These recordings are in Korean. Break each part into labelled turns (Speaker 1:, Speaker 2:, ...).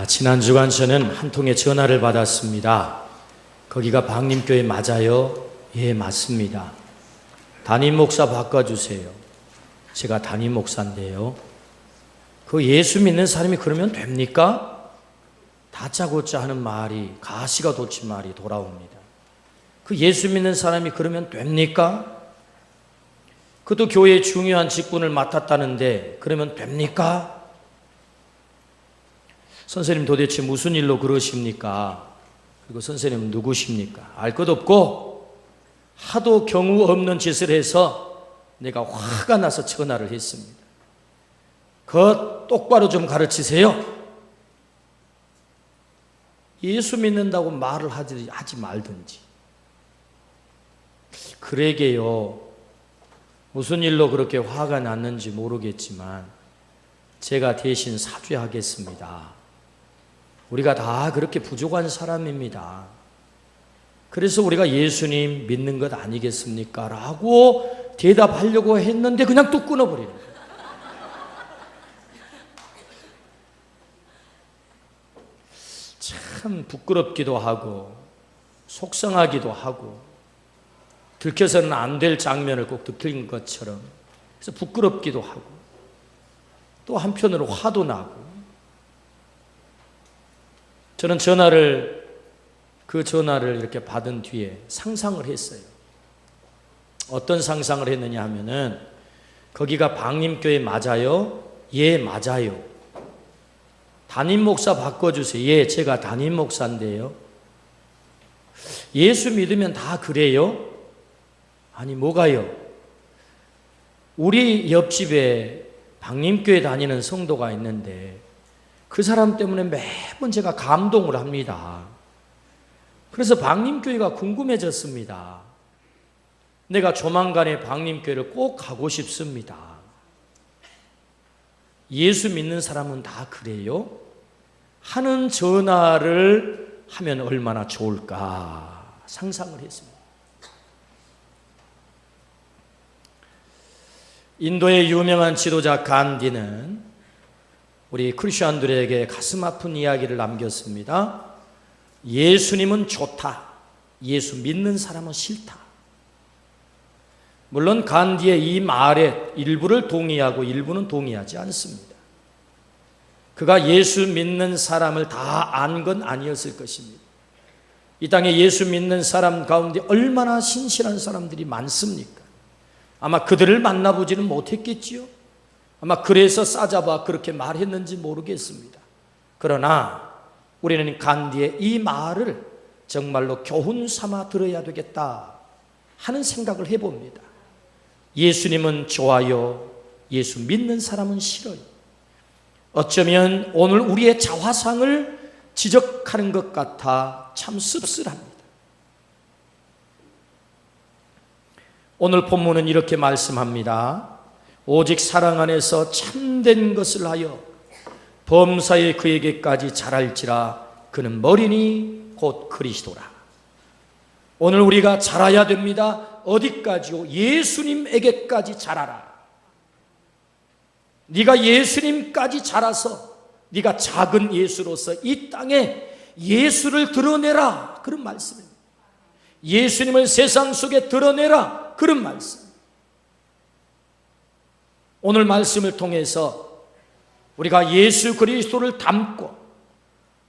Speaker 1: 지난 주간 저는 한 통의 전화를 받았습니다. 거기가 방림교회 맞아요? 예, 맞습니다. 담임 목사 바꿔주세요. 제가 담임 목사인데요. 그 예수 믿는 사람이 그러면 됩니까? 다짜고짜 하는 말이, 가시가 돋친 말이 돌아옵니다. 그 예수 믿는 사람이 그러면 됩니까? 그도 교회의 중요한 직분을 맡았다는데 그러면 됩니까? 선생님 도대체 무슨 일로 그러십니까? 그리고 선생님은 누구십니까? 알 것 없고 하도 경우 없는 짓을 해서 내가 화가 나서 전화를 했습니다. 그거 똑바로 좀 가르치세요. 예수 믿는다고 말을 하지 말든지. 그러게요. 무슨 일로 그렇게 화가 났는지 모르겠지만 제가 대신 사죄하겠습니다. 우리가 다 그렇게 부족한 사람입니다. 그래서 우리가 예수님 믿는 것 아니겠습니까? 라고 대답하려고 했는데 그냥 뚝 끊어버리는 거예요. 참 부끄럽기도 하고 속상하기도 하고 들켜서는 안 될 장면을 꼭 들킨 것처럼 그래서 부끄럽기도 하고 또 한편으로 화도 나고 저는 그 전화를 이렇게 받은 뒤에 상상을 했어요. 어떤 상상을 했느냐 하면은 거기가 방림교회 맞아요? 예, 맞아요. 담임 목사 바꿔주세요. 예, 제가 담임 목사인데요. 예수 믿으면 다 그래요? 아니, 뭐가요? 우리 옆집에 방림교회 다니는 성도가 있는데 그 사람 때문에 매번 제가 감동을 합니다. 그래서 방림교회가 궁금해졌습니다. 내가 조만간에 방림교회를 꼭 가고 싶습니다. 예수 믿는 사람은 다 그래요? 하는 전화를 하면 얼마나 좋을까 상상을 했습니다. 인도의 유명한 지도자 간디는 우리 크리스천들에게 가슴 아픈 이야기를 남겼습니다. 예수님은 좋다. 예수 믿는 사람은 싫다. 물론 간디의 이 말에 일부를 동의하고 일부는 동의하지 않습니다. 그가 예수 믿는 사람을 다 안 건 아니었을 것입니다. 이 땅에 예수 믿는 사람 가운데 얼마나 신실한 사람들이 많습니까? 아마 그들을 만나보지는 못했겠지요. 아마 그래서 싸잡아 그렇게 말했는지 모르겠습니다. 그러나 우리는 간디의 이 말을 정말로 교훈 삼아 들어야 되겠다 하는 생각을 해봅니다. 예수님은 좋아요. 예수 믿는 사람은 싫어요. 어쩌면 오늘 우리의 자화상을 지적하는 것 같아 참 씁쓸합니다. 오늘 본문은 이렇게 말씀합니다. 오직 사랑 안에서 참된 것을 하여 범사에 그에게까지 자랄지라 그는 머리니 곧 그리스도라. 오늘 우리가 자라야 됩니다. 어디까지요? 예수님에게까지 자라라. 네가 예수님까지 자라서 네가 작은 예수로서 이 땅에 예수를 드러내라. 그런 말씀입니다. 예수님을 세상 속에 드러내라. 그런 말씀. 오늘 말씀을 통해서 우리가 예수 그리스도를 닮고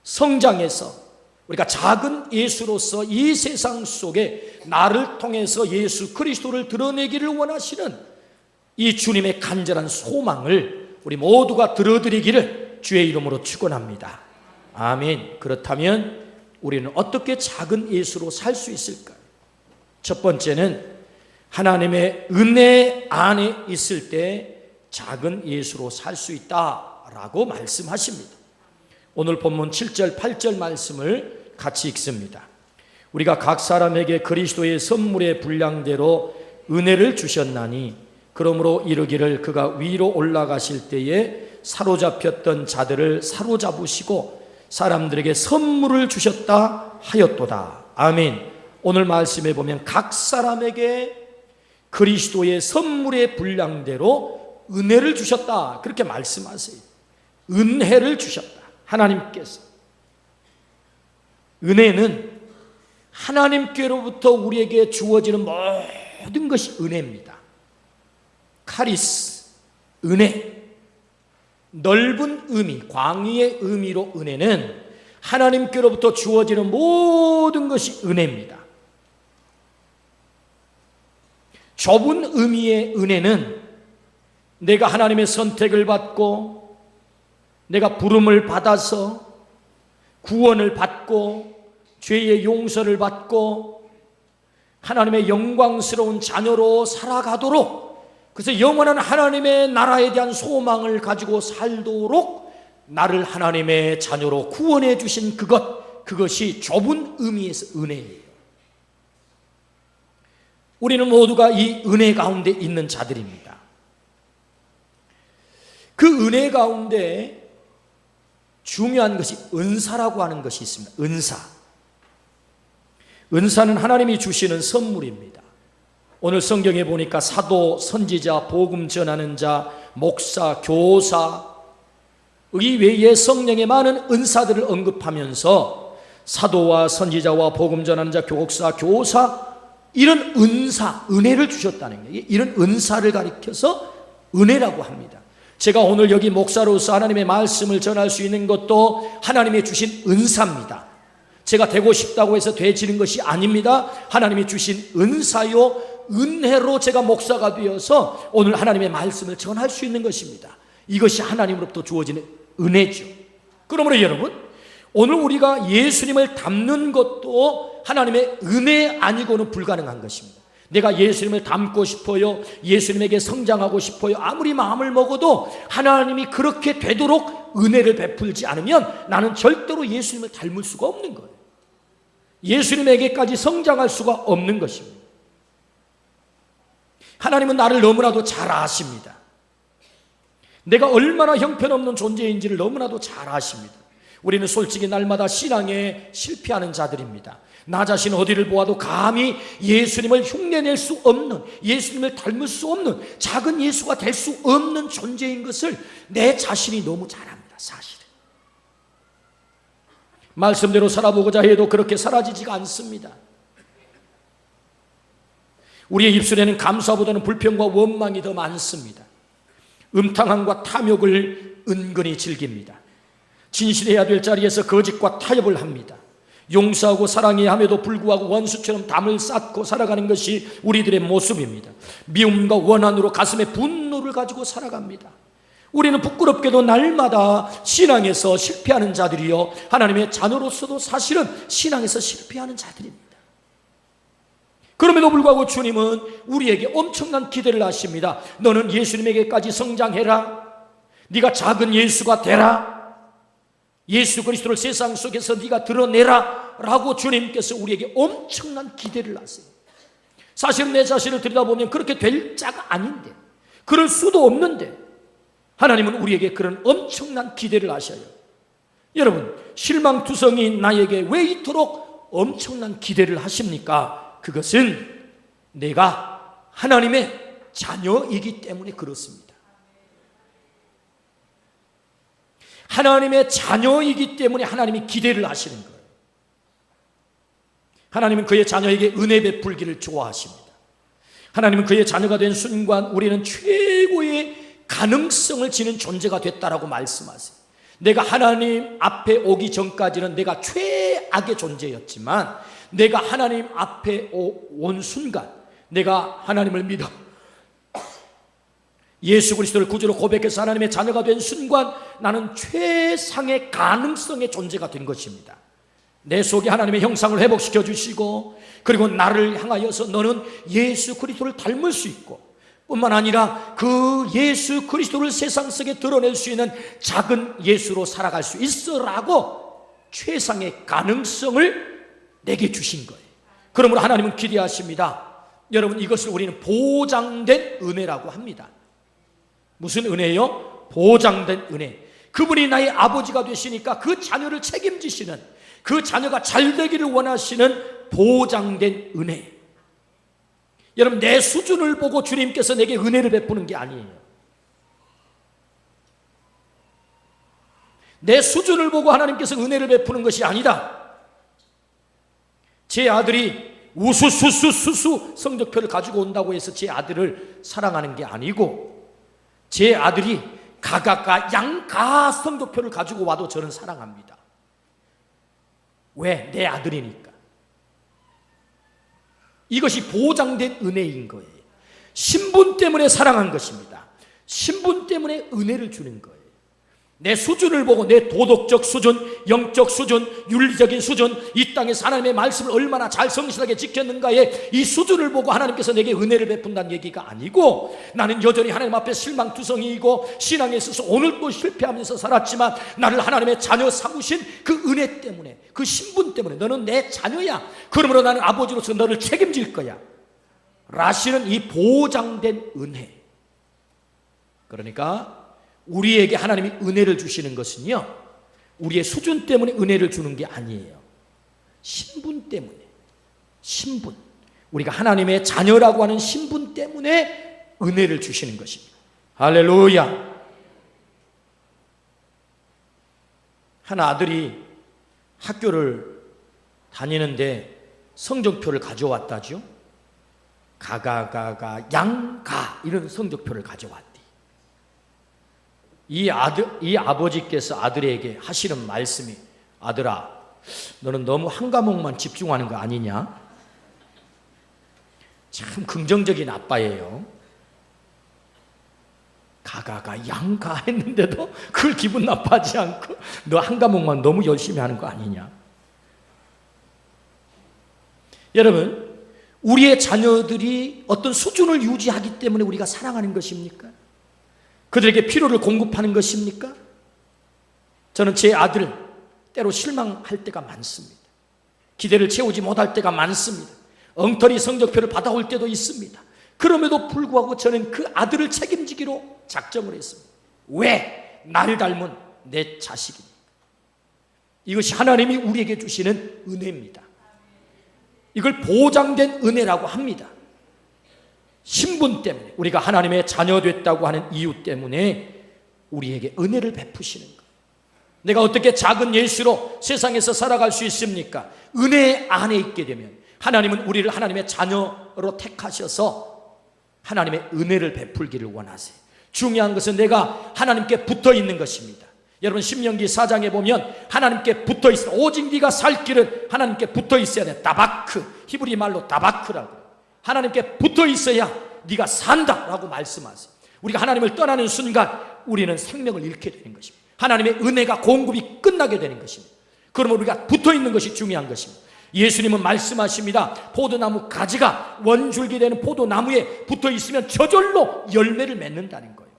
Speaker 1: 성장해서 우리가 작은 예수로서 이 세상 속에 나를 통해서 예수 그리스도를 드러내기를 원하시는 이 주님의 간절한 소망을 우리 모두가 들어드리기를 주의 이름으로 축원합니다. 아멘. 그렇다면 우리는 어떻게 작은 예수로 살 수 있을까요? 첫 번째는 하나님의 은혜 안에 있을 때 작은 예수로 살 수 있다라고 말씀하십니다. 오늘 본문 7절 8절 말씀을 같이 읽습니다. 우리가 각 사람에게 그리스도의 선물의 분량대로 은혜를 주셨나니 그러므로 이르기를 그가 위로 올라가실 때에 사로잡혔던 자들을 사로잡으시고 사람들에게 선물을 주셨다 하였도다. 아멘. 오늘 말씀에 보면 각 사람에게 그리스도의 선물의 분량대로 은혜를 주셨다. 그렇게 말씀하세요. 은혜를 주셨다. 하나님께서 은혜는 하나님께로부터 우리에게 주어지는 모든 것이 은혜입니다. 카리스, 은혜, 넓은 의미, 광의의 의미로 은혜는 하나님께로부터 주어지는 모든 것이 은혜입니다. 좁은 의미의 은혜는 내가 하나님의 선택을 받고 내가 부름을 받아서 구원을 받고 죄의 용서를 받고 하나님의 영광스러운 자녀로 살아가도록, 그래서 영원한 하나님의 나라에 대한 소망을 가지고 살도록 나를 하나님의 자녀로 구원해 주신 그것이 좁은 의미에서 은혜예요. 우리는 모두가 이 은혜 가운데 있는 자들입니다. 그 은혜 가운데 중요한 것이 은사라고 하는 것이 있습니다. 은사는 하나님이 주시는 선물입니다. 오늘 성경에 보니까 사도, 선지자, 복음 전하는 자, 목사, 교사, 이 외에 성령의 많은 은사들을 언급하면서 사도와 선지자와 복음 전하는 자, 목사, 교사, 이런 은사, 은혜를 주셨다는 거예요. 이런 은사를 가리켜서 은혜라고 합니다. 제가 오늘 여기 목사로서 하나님의 말씀을 전할 수 있는 것도 하나님이 주신 은사입니다. 제가 되고 싶다고 해서 되지는 것이 아닙니다. 하나님이 주신 은사요, 은혜로 제가 목사가 되어서 오늘 하나님의 말씀을 전할 수 있는 것입니다. 이것이 하나님으로부터 주어지는 은혜죠. 그러므로 여러분, 오늘 우리가 예수님을 닮는 것도 하나님의 은혜 아니고는 불가능한 것입니다. 내가 예수님을 닮고 싶어요, 예수님에게 성장하고 싶어요, 아무리 마음을 먹어도 하나님이 그렇게 되도록 은혜를 베풀지 않으면 나는 절대로 예수님을 닮을 수가 없는 거예요. 예수님에게까지 성장할 수가 없는 것입니다. 하나님은 나를 너무나도 잘 아십니다. 내가 얼마나 형편없는 존재인지를 너무나도 잘 아십니다. 우리는 솔직히 날마다 신앙에 실패하는 자들입니다. 나 자신 어디를 보아도 감히 예수님을 흉내낼 수 없는, 예수님을 닮을 수 없는, 작은 예수가 될 수 없는 존재인 것을 내 자신이 너무 잘 압니다. 사실은 말씀대로 살아보고자 해도 그렇게 사라지지가 않습니다. 우리의 입술에는 감사보다는 불평과 원망이 더 많습니다. 음탕함과 탐욕을 은근히 즐깁니다. 진실해야 될 자리에서 거짓과 타협을 합니다. 용서하고 사랑해야 함에도 불구하고 원수처럼 담을 쌓고 살아가는 것이 우리들의 모습입니다. 미움과 원한으로 가슴에 분노를 가지고 살아갑니다. 우리는 부끄럽게도 날마다 신앙에서 실패하는 자들이요, 하나님의 자녀로서도 사실은 신앙에서 실패하는 자들입니다. 그럼에도 불구하고 주님은 우리에게 엄청난 기대를 하십니다. 너는 예수님에게까지 성장해라. 네가 작은 예수가 되라. 예수 그리스도를 세상 속에서 네가 드러내라 라고 주님께서 우리에게 엄청난 기대를 하세요. 사실은 내 자신을 들여다보면 그렇게 될 자가 아닌데, 그럴 수도 없는데 하나님은 우리에게 그런 엄청난 기대를 하셔요. 여러분, 실망투성이 나에게 왜 이토록 엄청난 기대를 하십니까? 그것은 내가 하나님의 자녀이기 때문에 그렇습니다. 하나님의 자녀이기 때문에 하나님이 기대를 하시는 거예요. 하나님은 그의 자녀에게 은혜 베풀기를 좋아하십니다. 하나님은 그의 자녀가 된 순간 우리는 최고의 가능성을 지닌 존재가 됐다라고 말씀하세요. 내가 하나님 앞에 오기 전까지는 내가 최악의 존재였지만 내가 하나님 앞에 온 순간, 내가 하나님을 믿어 예수 그리스도를 구주로 고백해서 하나님의 자녀가 된 순간 나는 최상의 가능성의 존재가 된 것입니다. 내 속에 하나님의 형상을 회복시켜 주시고, 그리고 나를 향하여서 너는 예수 그리스도를 닮을 수 있고, 뿐만 아니라 그 예수 그리스도를 세상 속에 드러낼 수 있는 작은 예수로 살아갈 수 있어라고 최상의 가능성을 내게 주신 거예요. 그러므로 하나님은 기대하십니다. 여러분, 이것을 우리는 보장된 은혜라고 합니다. 무슨 은혜요? 보장된 은혜. 그분이 나의 아버지가 되시니까 그 자녀를 책임지시는, 그 자녀가 잘 되기를 원하시는 보장된 은혜. 여러분, 내 수준을 보고 주님께서 내게 은혜를 베푸는 게 아니에요. 내 수준을 보고 하나님께서 은혜를 베푸는 것이 아니다. 제 아들이 우수수수수수 성적표를 가지고 온다고 해서 제 아들을 사랑하는 게 아니고, 제 아들이 가가가 양가 성적표를 가지고 와도 저는 사랑합니다. 왜? 내 아들이니까. 이것이 보장된 은혜인 거예요. 신분 때문에 사랑한 것입니다. 신분 때문에 은혜를 주는 거예요. 내 수준을 보고, 내 도덕적 수준, 영적 수준, 윤리적인 수준, 이 땅에서 하나님의 말씀을 얼마나 잘 성실하게 지켰는가에 이 수준을 보고 하나님께서 내게 은혜를 베푼다는 얘기가 아니고, 나는 여전히 하나님 앞에 실망투성이이고 신앙에 있어서 오늘도 실패하면서 살았지만 나를 하나님의 자녀 삼으신 그 은혜 때문에, 그 신분 때문에, 너는 내 자녀야, 그러므로 나는 아버지로서 너를 책임질 거야 라시는 이 보장된 은혜. 그러니까 우리에게 하나님이 은혜를 주시는 것은요, 우리의 수준 때문에 은혜를 주는 게 아니에요. 신분 때문에, 신분, 우리가 하나님의 자녀라고 하는 신분 때문에 은혜를 주시는 것입니다. 할렐루야. 한 아들이 학교를 다니는데 성적표를 가져왔다죠. 가가가가 양가 이런 성적표를 가져왔대. 이 아버지께서 아들에게 하시는 말씀이, 아들아, 너는 너무 한 과목만 집중하는 거 아니냐? 참 긍정적인 아빠예요. 가가가 양가 했는데도 그걸 기분 나빠하지 않고 너 한 과목만 너무 열심히 하는 거 아니냐? 여러분, 우리의 자녀들이 어떤 수준을 유지하기 때문에 우리가 사랑하는 것입니까? 그들에게 필요를 공급하는 것입니까? 저는 제 아들 때로 실망할 때가 많습니다. 기대를 채우지 못할 때가 많습니다. 엉터리 성적표를 받아올 때도 있습니다. 그럼에도 불구하고 저는 그 아들을 책임지기로 작정을 했습니다. 왜? 나를 닮은 내 자식이니까. 이것이 하나님이 우리에게 주시는 은혜입니다. 이걸 보장된 은혜라고 합니다. 신분 때문에, 우리가 하나님의 자녀 됐다고 하는 이유 때문에 우리에게 은혜를 베푸시는 것. 내가 어떻게 작은 예수로 세상에서 살아갈 수 있습니까? 은혜 안에 있게 되면 하나님은 우리를 하나님의 자녀로 택하셔서 하나님의 은혜를 베풀기를 원하세요. 중요한 것은 내가 하나님께 붙어 있는 것입니다. 여러분, 신명기 4장에 보면 하나님께 붙어 있어, 오직 네가 살 길은 하나님께 붙어 있어야 돼. 다바크, 히브리 말로 다바크라고. 하나님께 붙어 있어야 네가 산다라고 말씀하세요. 우리가 하나님을 떠나는 순간 우리는 생명을 잃게 되는 것입니다. 하나님의 은혜가 공급이 끝나게 되는 것입니다. 그러면 우리가 붙어 있는 것이 중요한 것입니다. 예수님은 말씀하십니다. 포도나무 가지가 원줄기 되는 포도나무에 붙어 있으면 저절로 열매를 맺는다는 거예요.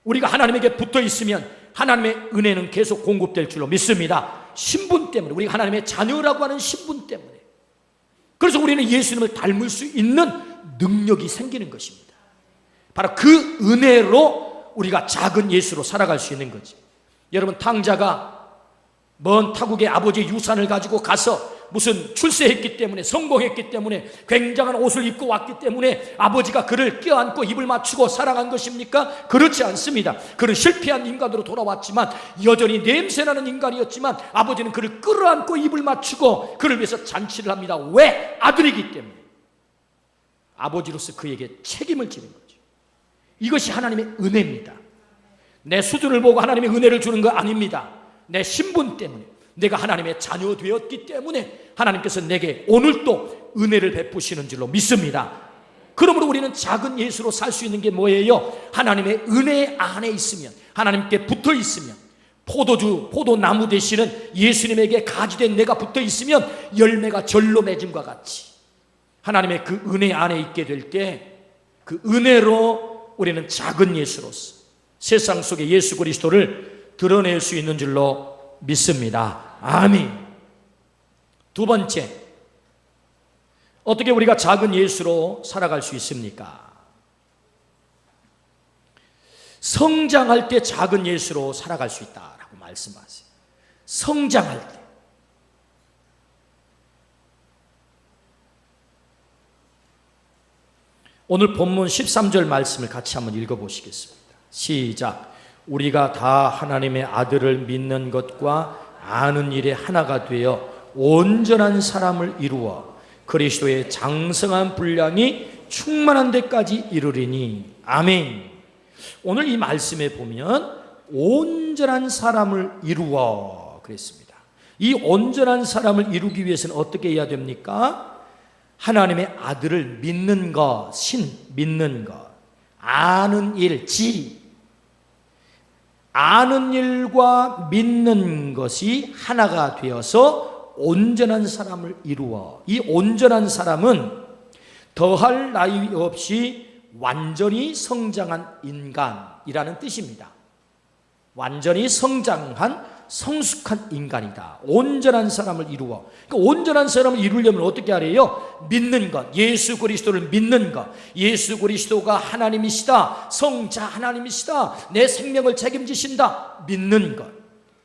Speaker 1: 우리가 하나님에게 붙어 있으면 하나님의 은혜는 계속 공급될 줄로 믿습니다. 신분 때문에, 우리가 하나님의 자녀라고 하는 신분 때문에. 그래서 우리는 예수님을 닮을 수 있는 능력이 생기는 것입니다. 바로 그 은혜로 우리가 작은 예수로 살아갈 수 있는 거죠. 여러분, 탕자가 먼 타국의 아버지의 유산을 가지고 가서 무슨 출세했기 때문에, 성공했기 때문에, 굉장한 옷을 입고 왔기 때문에 아버지가 그를 껴안고 입을 맞추고 사랑한 것입니까? 그렇지 않습니다. 그는 실패한 인간으로 돌아왔지만, 여전히 냄새나는 인간이었지만 아버지는 그를 끌어안고 입을 맞추고 그를 위해서 잔치를 합니다. 왜? 아들이기 때문에. 아버지로서 그에게 책임을 지는 거죠. 이것이 하나님의 은혜입니다. 내 수준을 보고 하나님의 은혜를 주는 거 아닙니다. 내 신분 때문에, 내가 하나님의 자녀 되었기 때문에 하나님께서 내게 오늘도 은혜를 베푸시는 줄로 믿습니다. 그러므로 우리는 작은 예수로 살 수 있는 게 뭐예요? 하나님의 은혜 안에 있으면, 하나님께 붙어 있으면, 포도나무 되시는 예수님에게 가지된 내가 붙어 있으면 열매가 절로 맺음과 같이 하나님의 그 은혜 안에 있게 될 때, 그 은혜로 우리는 작은 예수로서 세상 속에 예수 그리스도를 드러낼 수 있는 줄로 믿습니다. 아멘. 두 번째, 어떻게 우리가 작은 예수로 살아갈 수 있습니까? 성장할 때 작은 예수로 살아갈 수 있다라고 말씀하세요. 성장할 때. 오늘 본문 13절 말씀을 같이 한번 읽어보시겠습니다. 시작. 우리가 다 하나님의 아들을 믿는 것과 아는 일에 하나가 되어 온전한 사람을 이루어 그리스도의 장성한 분량이 충만한 데까지 이르리니. 아멘. 오늘 이 말씀에 보면 온전한 사람을 이루어 그랬습니다. 이 온전한 사람을 이루기 위해서는 어떻게 해야 됩니까? 하나님의 아들을 믿는 것, 믿는 것, 아는 일, 아는 일과 믿는 것이 하나가 되어서 온전한 사람을 이루어, 이 온전한 사람은 더할 나위 없이 완전히 성장한 인간이라는 뜻입니다. 완전히 성장한 성숙한 인간이다. 온전한 사람을 이루어. 그러니까 온전한 사람을 이루려면 어떻게 하래요? 믿는 것, 예수 그리스도를 믿는 것, 예수 그리스도가 하나님이시다, 성자 하나님이시다, 내 생명을 책임지신다, 믿는 것,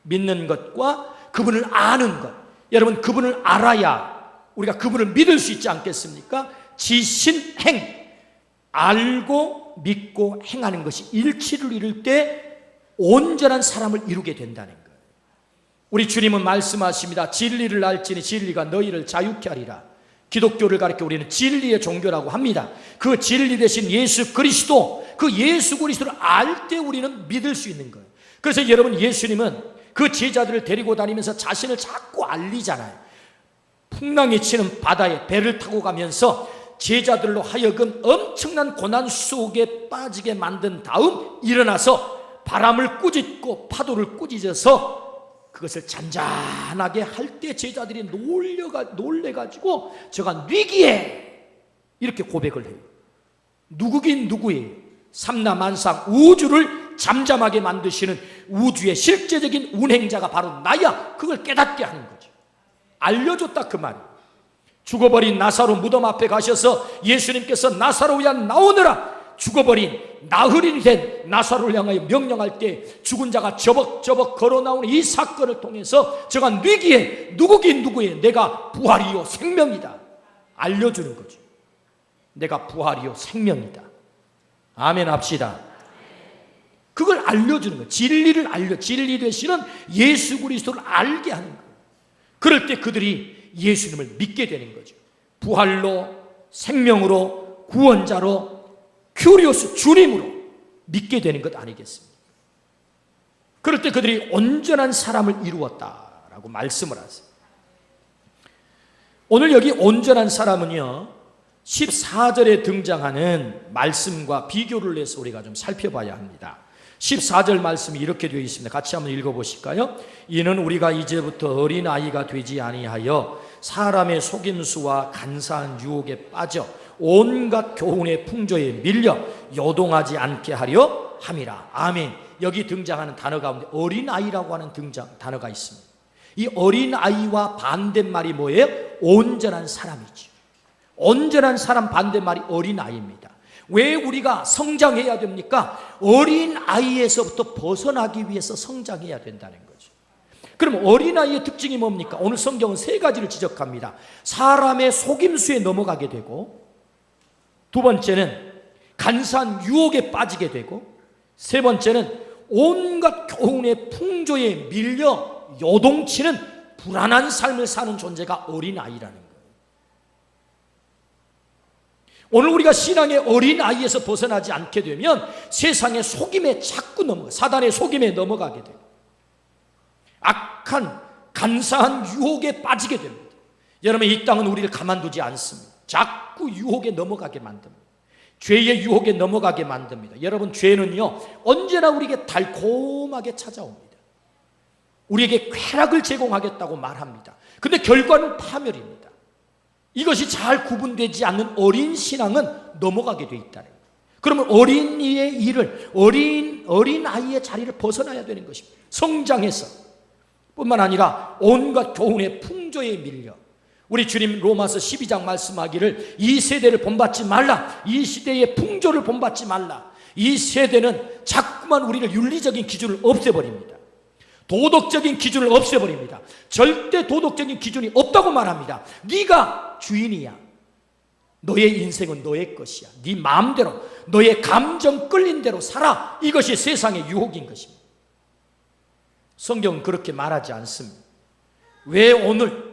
Speaker 1: 믿는 것과 그분을 아는 것. 여러분, 그분을 알아야 우리가 그분을 믿을 수 있지 않겠습니까? 지신행, 알고 믿고 행하는 것이 일치를 이룰 때 온전한 사람을 이루게 된다는 거예요. 우리 주님은 말씀하십니다. 진리를 알지니 진리가 너희를 자유케 하리라. 기독교를 가리켜 우리는 진리의 종교라고 합니다. 그 진리 대신 예수 그리스도, 그 예수 그리스도를 알 때 우리는 믿을 수 있는 거예요. 그래서 여러분, 예수님은 그 제자들을 데리고 다니면서 자신을 자꾸 알리잖아요. 풍랑이 치는 바다에 배를 타고 가면서 제자들로 하여금 엄청난 고난 속에 빠지게 만든 다음 일어나서 바람을 꾸짖고 파도를 꾸짖어서 그것을 잔잔하게 할 때 제자들이 놀래가지고 저가 뉘기에 이렇게 고백을 해요. 누구긴 누구예요? 삼라만상 우주를 잠잠하게 만드시는 우주의 실제적인 운행자가 바로 나야. 그걸 깨닫게 하는 거죠. 알려줬다 그 말이에요. 죽어버린 나사로 무덤 앞에 가셔서 예수님께서 나사로야 나오너라. 죽어버린 나흘이 된 나사로를 향하여 명령할 때 죽은 자가 저벅저벅 걸어 나오는 이 사건을 통해서 저가 뉘기에 누구긴 누구의 내가 부활이요 생명이다 알려주는 거죠. 내가 부활이요 생명이다. 아멘 합시다. 그걸 알려주는 거예요. 진리 되시는 예수 그리스도를 알게 하는 거예요. 그럴 때 그들이 예수님을 믿게 되는 거죠. 부활로, 생명으로, 구원자로, 큐리오스 주님으로 믿게 되는 것 아니겠습니까? 그럴 때 그들이 온전한 사람을 이루었다라고 말씀을 하세요. 오늘 여기 온전한 사람은요, 14절에 등장하는 말씀과 비교를 해서 우리가 좀 살펴봐야 합니다. 14절 말씀이 이렇게 되어 있습니다. 같이 한번 읽어보실까요? 이는 우리가 이제부터 어린아이가 되지 아니하여 사람의 속임수와 간사한 유혹에 빠져 온갖 교훈의 풍조에 밀려 요동하지 않게 하려 함이라. 아멘. 여기 등장하는 단어 가운데 어린아이라고 하는 단어가 있습니다. 이 어린아이와 반대말이 뭐예요? 온전한 사람이죠. 온전한 사람 반대말이 어린아이입니다. 왜 우리가 성장해야 됩니까? 어린아이에서부터 벗어나기 위해서 성장해야 된다는 거죠. 그럼 어린아이의 특징이 뭡니까? 오늘 성경은 세 가지를 지적합니다. 사람의 속임수에 넘어가게 되고, 두 번째는 간사한 유혹에 빠지게 되고, 세 번째는 온갖 교훈의 풍조에 밀려 요동치는 불안한 삶을 사는 존재가 어린아이라는 거예요. 오늘 우리가 신앙의 어린아이에서 벗어나지 않게 되면 세상의 속임에 자꾸 사단의 속임에 넘어가게 되고 악한 간사한 유혹에 빠지게 됩니다. 여러분, 이 땅은 우리를 가만두지 않습니다. 자꾸 유혹에 넘어가게 만듭니다. 죄의 유혹에 넘어가게 만듭니다. 여러분, 죄는요 언제나 우리에게 달콤하게 찾아옵니다. 우리에게 쾌락을 제공하겠다고 말합니다. 근데 결과는 파멸입니다. 이것이 잘 구분되지 않는 어린 신앙은 넘어가게 돼 있다는 거예요. 그러면 어린이의 일을, 어린아이의 자리를 벗어나야 되는 것입니다. 성장해서 뿐만 아니라 온갖 교훈의 풍조에 밀려, 우리 주님 로마서 12장 말씀하기를 이 세대를 본받지 말라, 이 시대의 풍조를 본받지 말라. 이 세대는 자꾸만 우리를 윤리적인 기준을 없애버립니다. 도덕적인 기준을 없애버립니다. 절대 도덕적인 기준이 없다고 말합니다. 네가 주인이야. 너의 인생은 너의 것이야. 네 마음대로, 너의 감정 끌린 대로 살아. 이것이 세상의 유혹인 것입니다. 성경은 그렇게 말하지 않습니다. 왜 오늘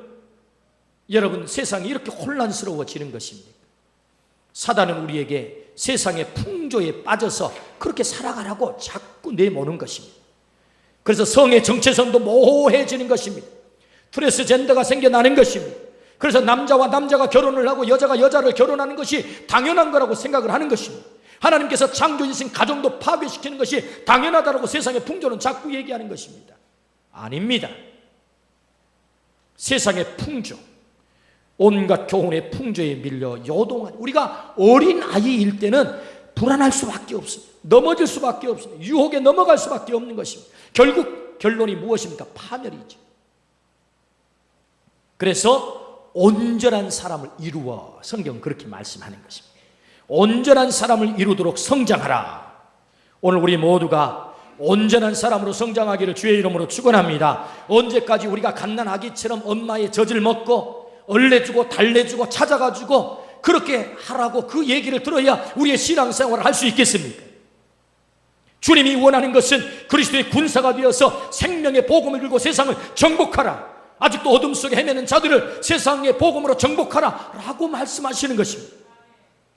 Speaker 1: 여러분 세상이 이렇게 혼란스러워지는 것입니까? 사단은 우리에게 세상의 풍조에 빠져서 그렇게 살아가라고 자꾸 내모는 것입니다. 그래서 성의 정체성도 모호해지는 것입니다. 트랜스젠더가 생겨나는 것입니다. 그래서 남자와 남자가 결혼을 하고 여자가 여자를 결혼하는 것이 당연한 거라고 생각을 하는 것입니다. 하나님께서 창조주신 가정도 파괴시키는 것이 당연하다고 세상의 풍조는 자꾸 얘기하는 것입니다. 아닙니다. 세상의 풍조, 온갖 교훈의 풍조에 밀려 요동한, 우리가 어린 아이일 때는 불안할 수밖에 없습니다. 넘어질 수밖에 없습니다. 유혹에 넘어갈 수밖에 없는 것입니다. 결국 결론이 무엇입니까? 파멸이죠. 그래서 온전한 사람을 이루어, 성경은 그렇게 말씀하는 것입니다. 온전한 사람을 이루도록 성장하라. 오늘 우리 모두가 온전한 사람으로 성장하기를 주의 이름으로 축원합니다. 언제까지 우리가 갓난아기처럼 엄마의 젖을 먹고 얼레주고 달래주고 찾아가지고 그렇게 하라고 그 얘기를 들어야 우리의 신앙생활을 할 수 있겠습니까? 주님이 원하는 것은 그리스도의 군사가 되어서 생명의 복음을 들고 세상을 정복하라. 아직도 어둠 속에 헤매는 자들을 세상의 복음으로 정복하라 라고 말씀하시는 것입니다.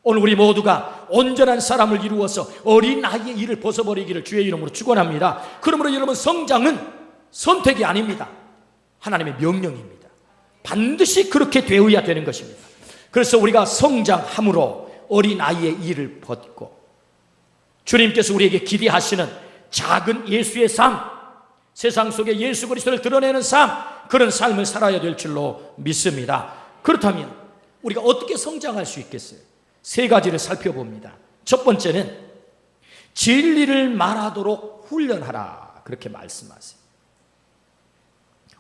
Speaker 1: 오늘 우리 모두가 온전한 사람을 이루어서 어린아이의 일을 벗어버리기를 주의 이름으로 축원합니다. 그러므로 여러분, 성장은 선택이 아닙니다. 하나님의 명령입니다. 반드시 그렇게 되어야 되는 것입니다. 그래서 우리가 성장함으로 어린아이의 일을 벗고 주님께서 우리에게 기대하시는 작은 예수의 삶, 세상 속에 예수 그리스도를 드러내는 삶, 그런 삶을 살아야 될 줄로 믿습니다. 그렇다면 우리가 어떻게 성장할 수 있겠어요? 세 가지를 살펴봅니다. 첫 번째는 진리를 말하도록 훈련하라, 그렇게 말씀하세요.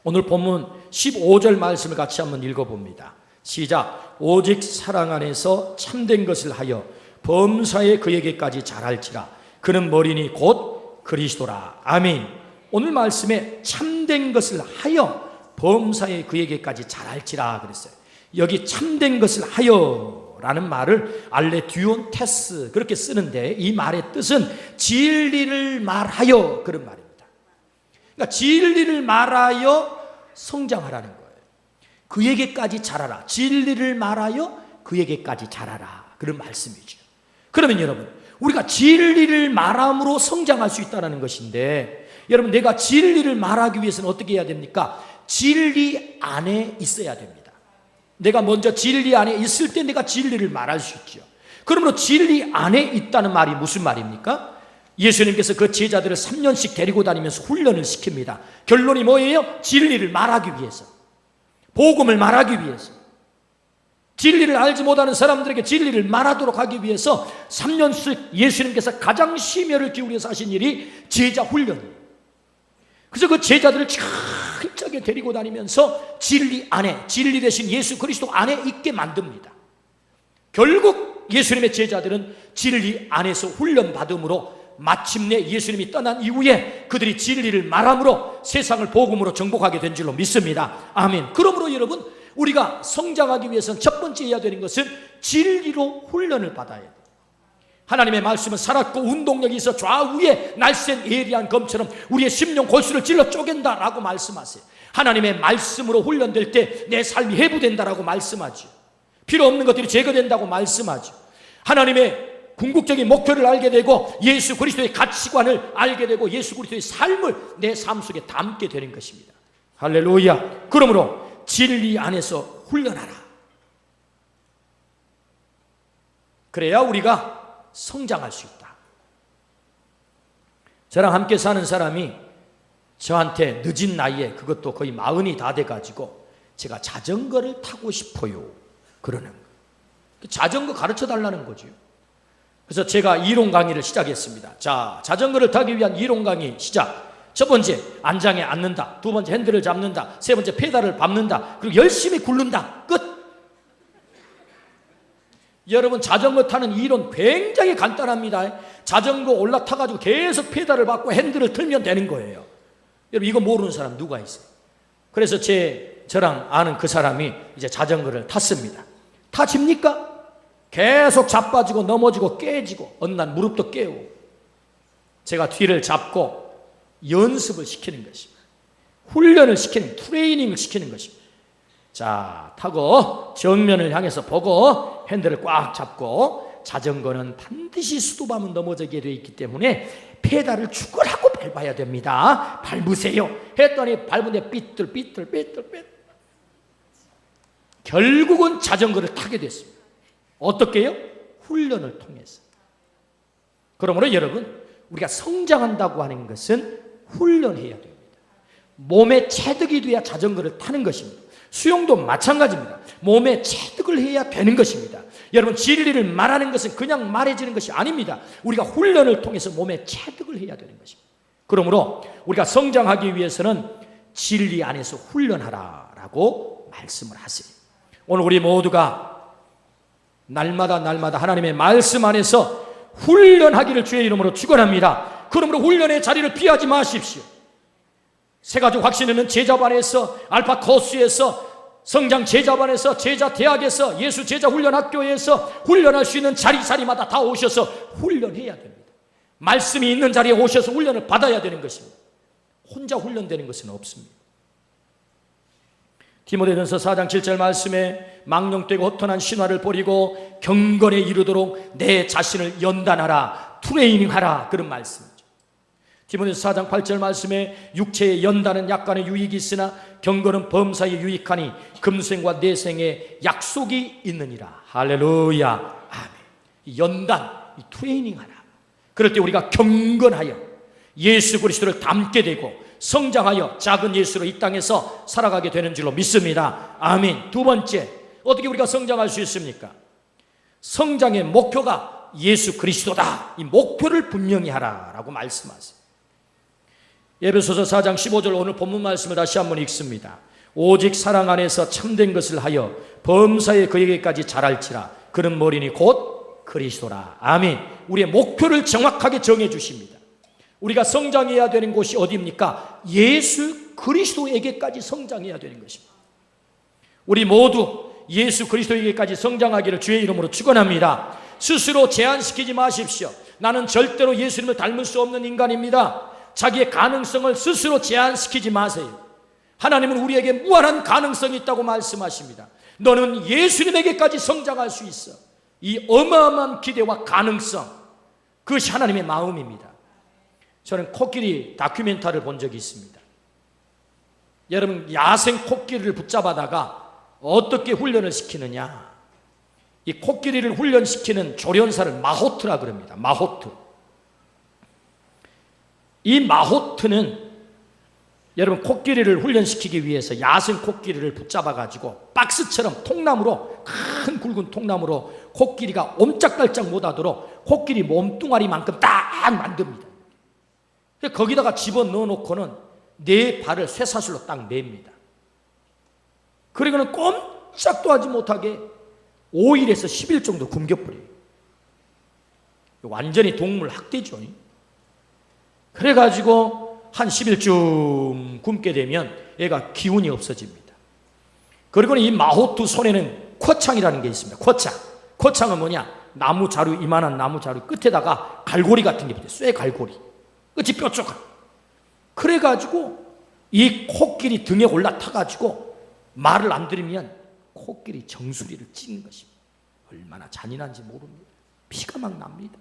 Speaker 1: 오늘 본문 15절 말씀을 같이 한번 읽어봅니다. 시작. 오직 사랑 안에서 참된 것을 하여 범사에 그에게까지 자랄지라. 그는 머리니 곧 그리스도라. 아멘. 오늘 말씀에 참된 것을 하여 범사에 그에게까지 자랄지라 그랬어요. 여기 참된 것을 하여 라는 말을 알레듀온 테스 그렇게 쓰는데, 이 말의 뜻은 진리를 말하여, 그런 말입니다. 그러니까 진리를 말하여 성장하라는 거예요. 그에게까지 자라라. 진리를 말하여 그에게까지 자라라, 그런 말씀이죠. 그러면 여러분, 우리가 진리를 말함으로 성장할 수 있다는 것인데, 여러분, 내가 진리를 말하기 위해서는 어떻게 해야 됩니까? 진리 안에 있어야 됩니다. 내가 먼저 진리 안에 있을 때 내가 진리를 말할 수 있죠. 그러므로 진리 안에 있다는 말이 무슨 말입니까? 예수님께서 그 제자들을 3년씩 데리고 다니면서 훈련을 시킵니다. 결론이 뭐예요? 진리를 말하기 위해서, 복음을 말하기 위해서, 진리를 알지 못하는 사람들에게 진리를 말하도록 하기 위해서 3년씩 예수님께서 가장 심혈을 기울여서 하신 일이 제자 훈련이에요. 그래서 그 제자들을 철저하게 데리고 다니면서 진리 안에, 진리 대신 예수 그리스도 안에 있게 만듭니다. 결국 예수님의 제자들은 진리 안에서 훈련받음으로 마침내 예수님이 떠난 이후에 그들이 진리를 말함으로 세상을 복음으로 정복하게 된 줄로 믿습니다. 아멘. 그러므로 여러분, 우리가 성장하기 위해서는 첫 번째 해야 되는 것은 진리로 훈련을 받아야 돼요. 하나님의 말씀은 살았고 운동력이 있어 좌우에 날쌘 예리한 검처럼 우리의 심령 골수를 찔러 쪼갠다라고 말씀하세요. 하나님의 말씀으로 훈련될 때 내 삶이 회복된다라고 말씀하죠. 필요 없는 것들이 제거된다고 말씀하죠. 하나님의 궁극적인 목표를 알게 되고 예수 그리스도의 가치관을 알게 되고 예수 그리스도의 삶을 내 삶 속에 담게 되는 것입니다. 할렐루야. 그러므로 진리 안에서 훈련하라. 그래야 우리가 성장할 수 있다. 저랑 함께 사는 사람이 저한테 늦은 나이에, 그것도 거의 40이 다 돼가지고 제가 자전거를 타고 싶어요, 그러는 거예요. 자전거 가르쳐 달라는 거죠. 그래서 제가 이론 강의를 시작했습니다. 자, 자전거를 타기 위한 이론 강의 시작. 첫 번째, 안장에 앉는다. 두 번째, 핸들을 잡는다. 세 번째, 페달을 밟는다. 그리고 열심히 굴른다. 끝. 여러분, 자전거 타는 이론 굉장히 간단합니다. 자전거 올라타가지고 계속 페달을 밟고 핸들을 틀면 되는 거예요. 여러분, 이거 모르는 사람 누가 있어요? 그래서 저랑 아는 그 사람이 이제 자전거를 탔습니다. 타집니까? 계속 자빠지고 넘어지고 깨지고 어느 날 무릎도 깨우고 제가 뒤를 잡고 연습을 시키는 것입니다. 훈련을 시키는, 트레이닝을 시키는 것입니다. 자, 타고 정면을 향해서 보고 핸들을 꽉 잡고, 자전거는 반드시 수도밤은 넘어지게 되어 있기 때문에 페달을 죽으라고 밟아야 됩니다. 밟으세요 했더니 밟은데 삐뚤 결국은 자전거를 타게 됐습니다. 어떻게 해요? 훈련을 통해서. 그러므로 여러분, 우리가 성장한다고 하는 것은 훈련해야 됩니다. 몸에 체득이 돼야 자전거를 타는 것입니다. 수영도 마찬가지입니다. 몸에 체득을 해야 되는 것입니다. 여러분, 진리를 말하는 것은 그냥 말해지는 것이 아닙니다. 우리가 훈련을 통해서 몸에 체득을 해야 되는 것입니다. 그러므로 우리가 성장하기 위해서는 진리 안에서 훈련하라라고 말씀을 하세요. 오늘 우리 모두가 날마다 하나님의 말씀 안에서 훈련하기를 주의 이름으로 축원합니다. 그러므로 훈련의 자리를 피하지 마십시오. 새가족 확신에는 제자반에서, 알파 코스에서, 성장 제자반에서, 제자 대학에서, 예수 제자 훈련학교에서 훈련할 수 있는 자리마다 다 오셔서 훈련해야 됩니다. 말씀이 있는 자리에 오셔서 훈련을 받아야 되는 것입니다. 혼자 훈련되는 것은 없습니다. 디모데전서 4장 7절 말씀에 망령되고 허탄한 신화를 버리고 경건에 이르도록 내 자신을 연단하라, 트레이닝하라, 그런 말씀이죠. 디모데전서 4장 8절 말씀에 육체의 연단은 약간의 유익이 있으나 경건은 범사에 유익하니 금생과 내생에 약속이 있느니라. 할렐루야, 아멘. 이 연단, 이 트레이닝하라. 그럴 때 우리가 경건하여 예수 그리스도를 닮게 되고 성장하여 작은 예수로 이 땅에서 살아가게 되는 줄로 믿습니다. 아멘. 두 번째, 어떻게 우리가 성장할 수 있습니까? 성장의 목표가 예수 그리스도다. 이 목표를 분명히 하라라고 말씀하세요. 에베소서 4장 15절 오늘 본문 말씀을 다시 한번 읽습니다. 오직 사랑 안에서 참된 것을 하여 범사에 그에게까지 자랄지라. 그는 머리니 곧 그리스도라. 아멘. 우리의 목표를 정확하게 정해 주십니다. 우리가 성장해야 되는 곳이 어디입니까? 예수 그리스도에게까지 성장해야 되는 것입니다. 우리 모두 예수 그리스도에게까지 성장하기를 주의 이름으로 축원합니다. 스스로 제한시키지 마십시오. 나는 절대로 예수님을 닮을 수 없는 인간입니다. 자기의 가능성을 스스로 제한시키지 마세요. 하나님은 우리에게 무한한 가능성이 있다고 말씀하십니다. 너는 예수님에게까지 성장할 수 있어. 이 어마어마한 기대와 가능성, 그것이 하나님의 마음입니다. 저는 코끼리 다큐멘터리를 본 적이 있습니다. 여러분, 야생 코끼리를 붙잡아다가 어떻게 훈련을 시키느냐, 이 코끼리를 훈련시키는 조련사를 마호트라 그럽니다. 마호트. 이 마호트는 여러분, 코끼리를 훈련시키기 위해서 야생 코끼리를 붙잡아가지고 박스처럼 통나무로, 큰 굵은 통나무로 코끼리가 옴짝달짝 못하도록 코끼리 몸뚱아리만큼 딱 만듭니다. 거기다가 집어넣어 놓고는 네 발을 쇠사슬로 딱 맵니다. 그리고는 꼼짝도 하지 못하게 5일에서 10일 정도 굶겨버려요. 완전히 동물 학대죠. 그래가지고 한 10일쯤 굶게 되면 얘가 기운이 없어집니다. 그리고는 이 마호투 손에는 쿼창이라는 게 있습니다. 쿼창은 뭐냐? 나무 자루, 이만한 나무 자루 끝에다가 갈고리 같은 게 있어요. 쇠 갈고리. 끝이 뾰족한. 그래가지고 이 코끼리 등에 올라타가지고 말을 안 들으면 코끼리 정수리를 찢는 것입니다. 얼마나 잔인한지 모릅니다. 피가 막 납니다.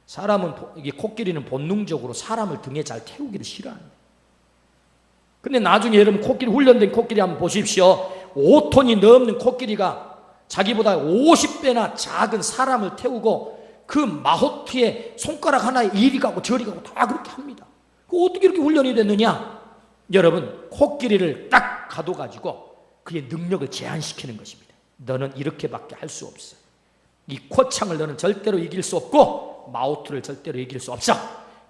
Speaker 1: 사람은, 이게 코끼리는 본능적으로 사람을 등에 잘 태우기를 싫어합니다. 근데 나중에 여러분 코끼리, 훈련된 코끼리 한번 보십시오. 5톤이 넘는 코끼리가 자기보다 50배나 작은 사람을 태우고 그 마호트에 손가락 하나에 이리 가고 저리 가고 다 그렇게 합니다. 어떻게 이렇게 훈련이 됐느냐? 여러분, 코끼리를 딱 가둬가지고 그의 능력을 제한시키는 것입니다. 너는 이렇게밖에 할 수 없어. 이 쿼창을 너는 절대로 이길 수 없고 마호트를 절대로 이길 수 없어.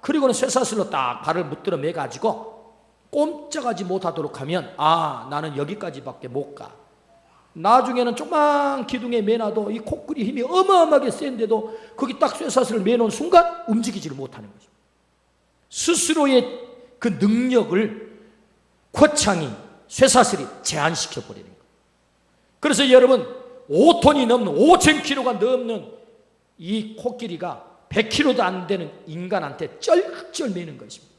Speaker 1: 그리고는 쇠사슬로 딱 발을 붙들어 매가지고 꼼짝하지 못하도록 하면, 아, 나는 여기까지밖에 못 가. 나중에는 조그만 기둥에 매놔도 이 코끼리 힘이 어마어마하게 센데도 거기 딱 쇠사슬을 매놓은 순간 움직이지를 못하는 거죠. 스스로의 그 능력을 쿼창이, 쇠사슬이 제한시켜버리는 거예요. 그래서 여러분, 5톤이 넘는 5,000kg가 넘는 이 코끼리가 100kg도 안 되는 인간한테 쩔쩔매는 것입니다.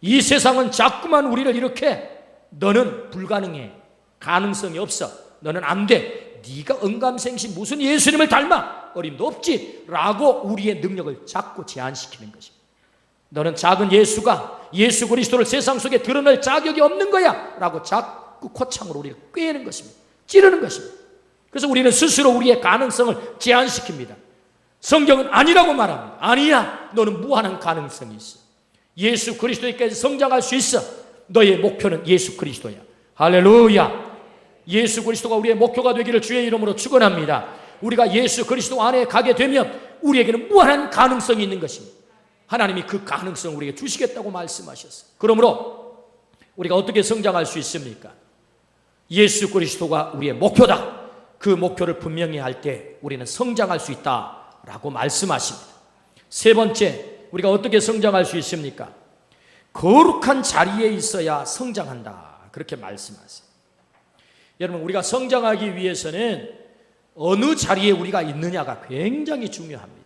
Speaker 1: 이 세상은 자꾸만 우리를 이렇게 너는 불가능해, 가능성이 없어, 너는 안 돼, 네가 언감생심 무슨 예수님을 닮아, 어림도 없지 라고 우리의 능력을 자꾸 제한시키는 것입니다. 너는 작은 예수가 예수 그리스도를 세상 속에 드러낼 자격이 없는 거야 라고 자꾸 코창으로 우리를 꿰는 것입니다. 찌르는 것입니다. 그래서 우리는 스스로 우리의 가능성을 제한시킵니다. 성경은 아니라고 말합니다. 아니야, 너는 무한한 가능성이 있어. 예수 그리스도에까지 성장할 수 있어. 너의 목표는 예수 그리스도야. 할렐루야. 예수 그리스도가 우리의 목표가 되기를 주의 이름으로 축원합니다. 우리가 예수 그리스도 안에 가게 되면 우리에게는 무한한 가능성이 있는 것입니다. 하나님이 그 가능성을 우리에게 주시겠다고 말씀하셨어요. 그러므로 우리가 어떻게 성장할 수 있습니까? 예수 그리스도가 우리의 목표다. 그 목표를 분명히 할 때 우리는 성장할 수 있다라고 말씀하십니다. 세 번째, 우리가 어떻게 성장할 수 있습니까? 거룩한 자리에 있어야 성장한다. 그렇게 말씀하세요. 여러분, 우리가 성장하기 위해서는 어느 자리에 우리가 있느냐가 굉장히 중요합니다.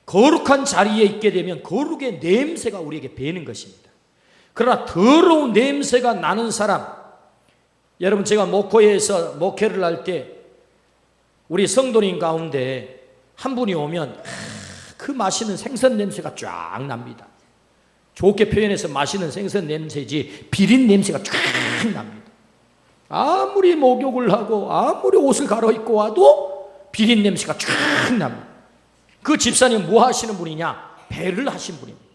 Speaker 1: 거룩한 자리에 있게 되면 거룩의 냄새가 우리에게 배는 것입니다. 그러나 더러운 냄새가 나는 사람, 여러분, 제가 목포에서 목회를 할 때 우리 성도님 가운데 한 분이 오면 그 맛있는 생선 냄새가 쫙 납니다. 좋게 표현해서 맛있는 생선 냄새지 비린 냄새가 쫙 납니다. 아무리 목욕을 하고 아무리 옷을 갈아입고 와도 비린 냄새가 쫙 납니다. 그 집사님 뭐 하시는 분이냐? 배를 하신 분입니다.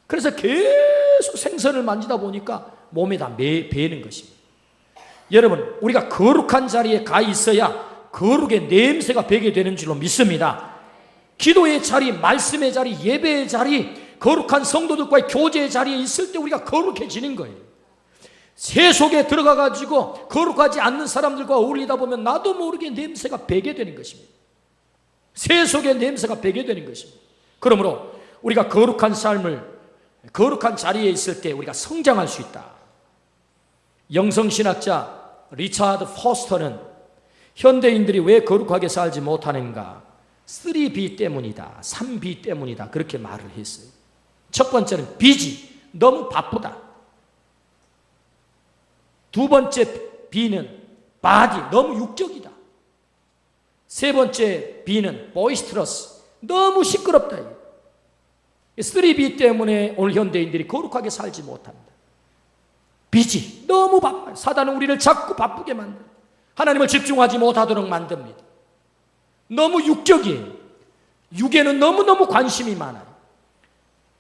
Speaker 1: 그래서 계속 생선을 만지다 보니까 몸에 다 배는 것입니다. 여러분, 우리가 거룩한 자리에 가 있어야 거룩의 냄새가 배게 되는 줄로 믿습니다. 기도의 자리, 말씀의 자리, 예배의 자리, 거룩한 성도들과의 교제의 자리에 있을 때 우리가 거룩해지는 거예요. 새 속에 들어가 가지고 거룩하지 않는 사람들과 어울리다 보면 나도 모르게 냄새가 배게 되는 것입니다. 새 속에 냄새가 배게 되는 것입니다. 그러므로 우리가 거룩한 삶을, 거룩한 자리에 있을 때 우리가 성장할 수 있다. 영성신학자 리차드 포스터는 현대인들이 왜 거룩하게 살지 못하는가? 3B 때문이다, 3B 때문이다, 그렇게 말을 했어요. 첫 번째는 B지, 너무 바쁘다. 두 번째 B는 body, 너무 육적이다. 세 번째 B는 boisterous, 너무 시끄럽다. 3B 때문에 오늘 현대인들이 거룩하게 살지 못합니다. B지, 너무 바빠요. 사단은 우리를 자꾸 바쁘게 만듭니다. 하나님을 집중하지 못하도록 만듭니다. 너무 육적이에요. 육에는 너무너무 관심이 많아요.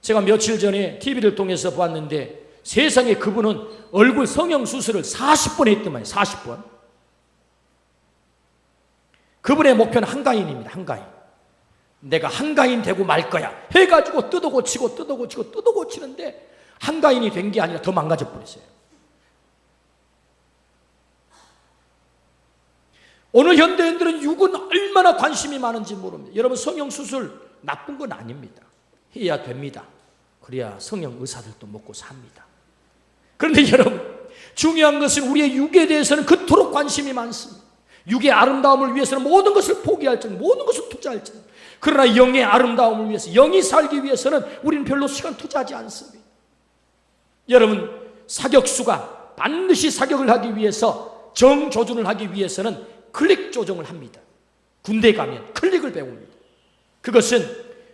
Speaker 1: 제가 며칠 전에 TV를 통해서 보았는데 세상에 그분은 얼굴 성형수술을 40번 했더만, 40번. 그분의 목표는 한가인입니다. 한가인. 내가 한가인 되고 말 거야 해가지고 뜯어고치는데 한가인이 된 게 아니라 더 망가져 버렸어요. 오늘 현대인들은 육은 얼마나 관심이 많은지 모릅니다. 여러분, 성형수술 나쁜 건 아닙니다. 해야 됩니다. 그래야 성형 의사들도 먹고 삽니다. 그런데 여러분, 중요한 것은 우리의 육에 대해서는 그토록 관심이 많습니다. 육의 아름다움을 위해서는 모든 것을 포기할지는, 모든 것을 투자할지는. 그러나 영의 아름다움을 위해서, 영이 살기 위해서는 우리는 별로 시간 투자하지 않습니다. 여러분, 사격수가 반드시 사격을 하기 위해서, 정조준을 하기 위해서는 클릭 조정을 합니다. 군대 가면 클릭을 배웁니다. 그것은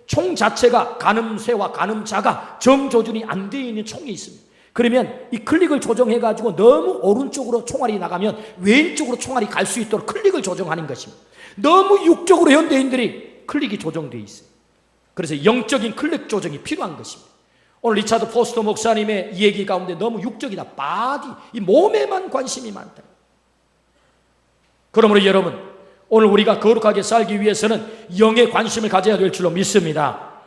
Speaker 1: 총 자체가 가늠쇠와 가늠자가 정조준이 안 되어 있는 총이 있습니다. 그러면 이 클릭을 조정해가지고 너무 오른쪽으로 총알이 나가면 왼쪽으로 총알이 갈 수 있도록 클릭을 조정하는 것입니다. 너무 육적으로 현대인들이 클릭이 조정되어 있어요. 그래서 영적인 클릭 조정이 필요한 것입니다. 오늘 리차드 포스터 목사님의 이 얘기 가운데 너무 육적이다, 바디, 이 몸에만 관심이 많다. 그러므로 여러분, 오늘 우리가 거룩하게 살기 위해서는 영의 관심을 가져야 될 줄로 믿습니다.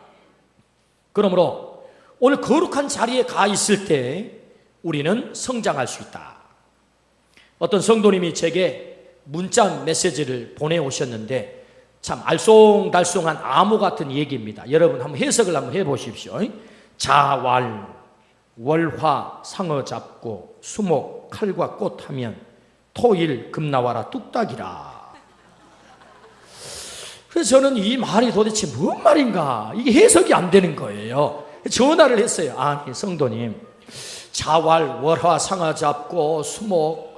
Speaker 1: 그러므로 오늘 거룩한 자리에 가 있을 때 우리는 성장할 수 있다. 어떤 성도님이 제게 문자 메시지를 보내오셨는데 참 알쏭달쏭한 암호 같은 얘기입니다. 여러분 한번 해석을 한번 해보십시오. 자왈, 월화, 상어 잡고, 수목, 칼과 꽃 하면 토일 금나와라 뚝딱이라. 그래서 저는 이 말이 도대체 뭔 말인가, 이게 해석이 안 되는 거예요. 전화를 했어요. 아니 성도님, 자활 월화 상하 잡고 수목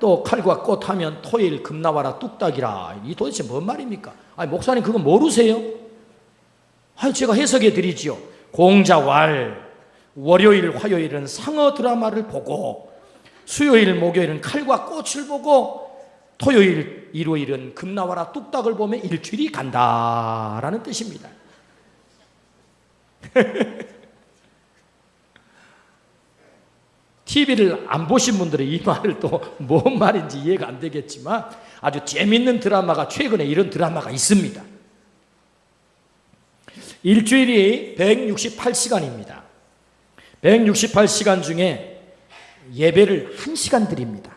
Speaker 1: 또 칼과 꽃 하면 토일 금나와라 뚝딱이라. 이 도대체 뭔 말입니까? 아니 목사님 그거 모르세요? 아니 제가 해석해 드리지요. 공자왈 월요일 화요일은 상어 드라마를 보고, 수요일 목요일은 칼과 꽃을 보고, 토요일 일요일은 금나와라 뚝딱을 보며 일주일이 간다라는 뜻입니다. TV를 안 보신 분들은 이 말을 또 뭔 말인지 이해가 안 되겠지만 아주 재밌는 드라마가, 최근에 이런 드라마가 있습니다. 일주일이 168시간입니다. 168시간 중에 예배를 1시간 드립니다.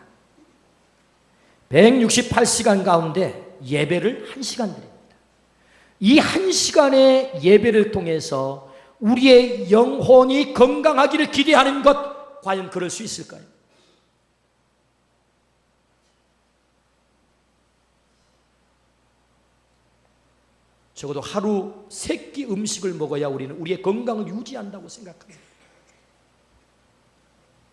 Speaker 1: 168시간 가운데 예배를 1시간 드립니다. 이 1시간의 예배를 통해서 우리의 영혼이 건강하기를 기대하는 것, 과연 그럴 수 있을까요? 적어도 하루 3끼 음식을 먹어야 우리는 우리의 건강을 유지한다고 생각합니다.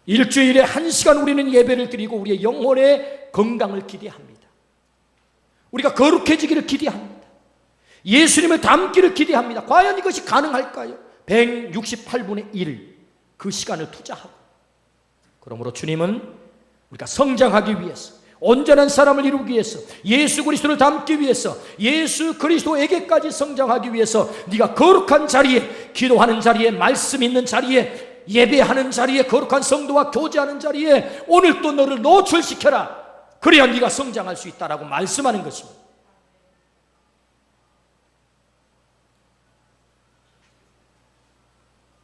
Speaker 1: 일주일에 1시간 우리는 예배를 드리고 우리의 영혼의 건강을 기대합니다. 우리가 거룩해지기를 기대합니다. 예수님을 닮기를 기대합니다. 과연 이것이 가능할까요? 168분의 1 그 시간을 투자하고, 그러므로 주님은 우리가 성장하기 위해서, 온전한 사람을 이루기 위해서, 예수 그리스도를 닮기 위해서, 예수 그리스도에게까지 성장하기 위해서 네가 거룩한 자리에, 기도하는 자리에, 말씀 있는 자리에, 예배하는 자리에, 거룩한 성도와 교제하는 자리에 오늘 또 너를 노출시켜라. 그래야 네가 성장할 수 있다라고 말씀하는 것입니다.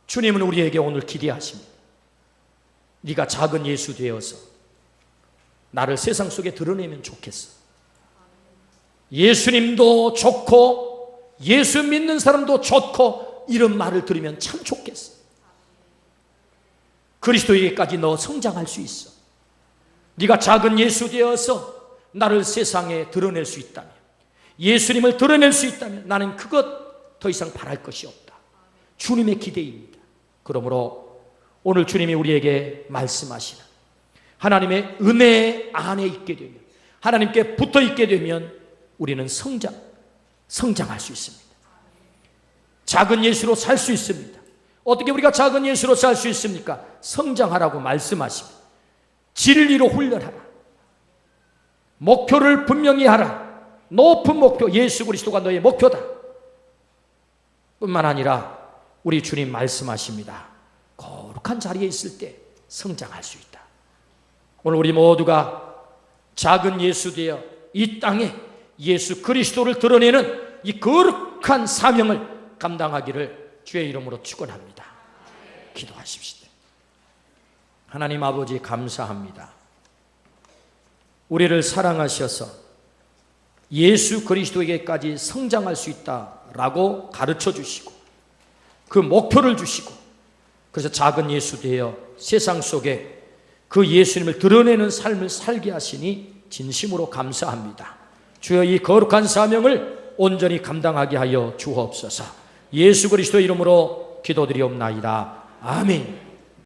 Speaker 1: 주님은 우리에게 오늘 기대하십니다. 네가 작은 예수 되어서 나를 세상 속에 드러내면 좋겠어. 예수님도 좋고 예수 믿는 사람도 좋고 이런 말을 들으면 참 좋겠어. 그리스도에게까지 너 성장할 수 있어. 네가 작은 예수 되어서 나를 세상에 드러낼 수 있다면, 예수님을 드러낼 수 있다면 나는 그것 더 이상 바랄 것이 없다. 주님의 기대입니다. 그러므로 오늘 주님이 우리에게 말씀하시는 하나님의 은혜 안에 있게 되면, 하나님께 붙어 있게 되면 우리는 성장할 수 있습니다. 작은 예수로 살 수 있습니다. 어떻게 우리가 작은 예수로 살 수 있습니까? 성장하라고 말씀하십니다. 진리로 훈련하라. 목표를 분명히 하라. 높은 목표, 예수 그리스도가 너의 목표다. 뿐만 아니라 우리 주님 말씀하십니다. 거룩한 자리에 있을 때 성장할 수 있다. 오늘 우리 모두가 작은 예수 되어 이 땅에 예수 그리스도를 드러내는 이 거룩한 사명을 감당하기를 주의 이름으로 축원합니다. 기도하십시다. 하나님 아버지 감사합니다. 우리를 사랑하셔서 예수 그리스도에게까지 성장할 수 있다라고 가르쳐 주시고 그 목표를 주시고, 그래서 작은 예수 되어 세상 속에 그 예수님을 드러내는 삶을 살게 하시니 진심으로 감사합니다. 주여 이 거룩한 사명을 온전히 감당하게 하여 주옵소서. 예수 그리스도 이름으로 기도드리옵나이다. 아멘.